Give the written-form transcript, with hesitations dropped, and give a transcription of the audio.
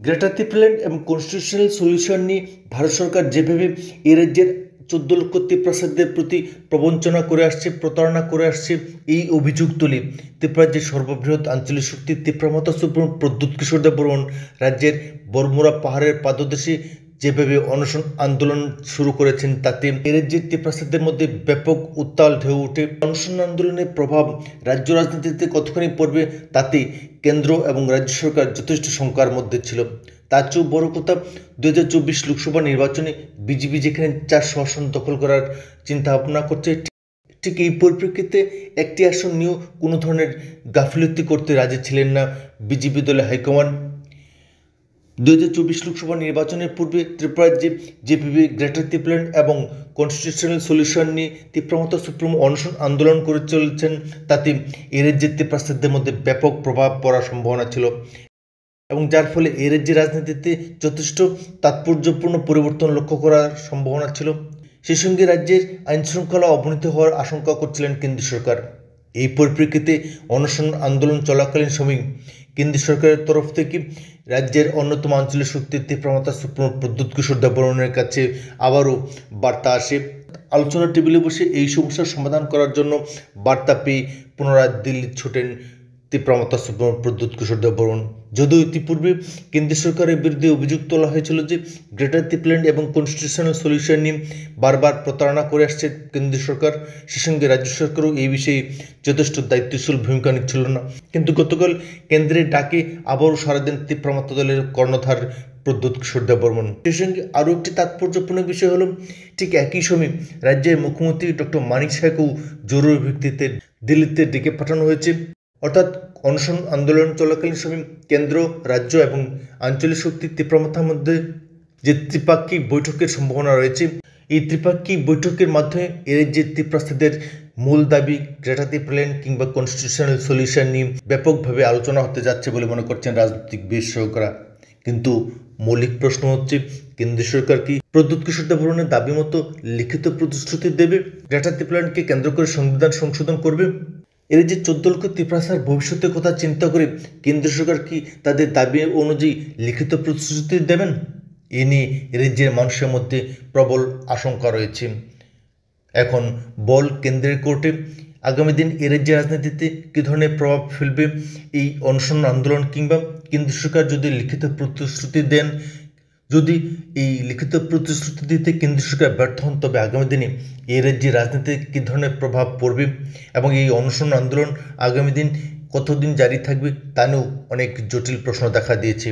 Greater Tripuraland এবং constitutional solution নিয়ে ভারত সরকার যেভাবে এ রাজ্যের 14 লক্ষ ত্রিপ্রাসাদের প্রতি প্রবঞ্চনা করে আসছে, প্রতারণা করে আসছে, এই অভিযোগ তুলে ত্রিপুরার যে সর্ববৃহৎ আঞ্চলিক শক্তি ত্রিপুরা সুপ্রিম প্রদ্যুৎ কিশোর দেববর্মন রাজ্যের বড়মুড়া পাহাড়ের পাদদেশে যেভাবে অনশন আন্দোলন শুরু করেছেন, তাতে এ রাজ্যের ত্রিপ্রাসাদের মধ্যে ব্যাপক উত্তাল ঢেউ ওঠে। অনশন আন্দোলনের প্রভাব রাজ্য রাজনীতিতে কতখানি পড়বে তাতে কেন্দ্র এবং রাজ্য সরকার যথেষ্ট শঙ্কার মধ্যে ছিল। তার চেয়েও বড় কথা, 2024 লোকসভা নির্বাচনে বিজেপি যেখানে 400 আসন দখল করার চিন্তা ভাবনা করছে, ঠিক এই পরিপ্রেক্ষিতে একটি আসন নিয়েও কোনো ধরনের গাফিলতি করতে রাজি ছিলেন না বিজেপি দলের হাইকমান্ড। 2024 লোকসভা নির্বাচনের পূর্বে ত্রিপুরা রাজ্যে যেভাবে গ্রেটার ত্রিপুরাল্যান্ড এবং কনস্টিটিউশনাল সলিউশন নিয়ে ত্রিপুরা সুপ্রিম অনশন আন্দোলন করে চলছেন, তাতে এ রাজ্যের ত্রিপ্রাসাদের মধ্যে ব্যাপক প্রভাব পড়ার সম্ভাবনা ছিল এবং যার ফলে এ রাজ্যের রাজনীতিতে যথেষ্ট তাৎপর্যপূর্ণ পরিবর্তন লক্ষ্য করার সম্ভাবনা ছিল। সেই সঙ্গে রাজ্যের আইনশৃঙ্খলা অবনতি হওয়ার আশঙ্কা করছিলেন কেন্দ্রীয় সরকার। এই পরিপ্রেক্ষিতে অনশন আন্দোলন চলাকালীন সময় কেন্দ্রীয় সরকারের তরফ থেকে রাজ্যের অন্যতম আঞ্চলিক শক্তি ত্রিপুরা সুপ্রিম প্রদ্যুৎ কিশোর দেববর্মনের কাছে আবারও বার্তা আসে। আলোচনার টেবিলে বসে এই সমস্যার সমাধান করার জন্য বার্তা পেয়ে পুনরায় দিল্লি ছোটেন ত্রিপুরা সুপ্রিম প্রদ্যুৎ কিশোর দেববর্মন। যদিও ইতিপূর্বে কেন্দ্রীয় সরকারের বিরুদ্ধে অভিযোগ তোলা হয়েছিল যে গ্রেটার ত্রিপুরাল্যান্ড এবং কনস্টিটিউশনাল সলিউশন নিয়ে বারবার প্রতারণা করে আসছে কেন্দ্রীয় সরকার, সে সঙ্গে রাজ্য সরকারও এই বিষয়ে যথেষ্ট দায়িত্বশীল ভূমিকা নিচ্ছিল না। কিন্তু গতকাল কেন্দ্রের ডাকে আবারও সারা দিন ত্রিপুরা দলের কর্ণধার প্রদ্যুৎ কিশোর দেববর্মন। সেই সঙ্গে আরও একটি তাৎপর্যপূর্ণ বিষয় হল, ঠিক একই সময় রাজ্যের মুখ্যমন্ত্রী ডক্টর মানিক সাহাকেও জরুরি ভিত্তিতে দিল্লিতে ডেকে পাঠানো হয়েছে। অর্থাৎ অনশন আন্দোলন চলাকালীন সময় কেন্দ্র, রাজ্য এবং আঞ্চলিক শক্তি ত্রিপুরার মধ্যে যে ত্রিপাক্ষিক বৈঠকের সম্ভাবনা রয়েছে, এই ত্রিপাক্ষিক বৈঠকের মাধ্যমে এর যে ত্রিপ্রাসাদের মূল দাবি গ্রেটার ত্রিপুরাল্যান্ড কিংবা কনস্টিটিউশনাল সলিউশন নিয়ে ব্যাপকভাবে আলোচনা হতে যাচ্ছে বলে মনে করছেন রাজনৈতিক বিশেষজ্ঞরা। কিন্তু মৌলিক প্রশ্ন হচ্ছে, কেন্দ্রীয় সরকার কি প্রদ্যুৎ কিশোর দেববর্মনের দাবি মতো লিখিত প্রতিশ্রুতি দেবে? গ্রেটার ত্রিপুরাল্যান্ডকে কেন্দ্র করে সংবিধান সংশোধন করবে? এর যে 14 লক্ষ ত্রিপ্রাসার ভবিষ্যতের কথা চিন্তা করে কেন্দ্র সরকার কি তাদের দাবি অনুযায়ী লিখিত প্রতিশ্রুতি দেবেন? এ নিয়ে রাজ্যের মানুষের মধ্যে প্রবল আশঙ্কা রয়েছে। এখন বল কেন্দ্রের কোর্টে। আগামী দিন এ রাজ্যের রাজনীতিতে কী ধরনের প্রভাব ফেলবে এই অনশন আন্দোলন, কিংবা কেন্দ্র সরকার যদি লিখিত প্রতিশ্রুতি দেন, যদি এই লিখিত প্রতিশ্রুতি দিতে কেন্দ্র সরকার ব্যর্থ হন, তবে আগামী দিনে এই রাজ্যের রাজনীতিতে কী ধরনের প্রভাব পড়বে এবং এই অনশন আন্দোলন আগামী দিন কতদিন জারি থাকবে তা নিয়েও অনেক জটিল প্রশ্ন দেখা দিয়েছে।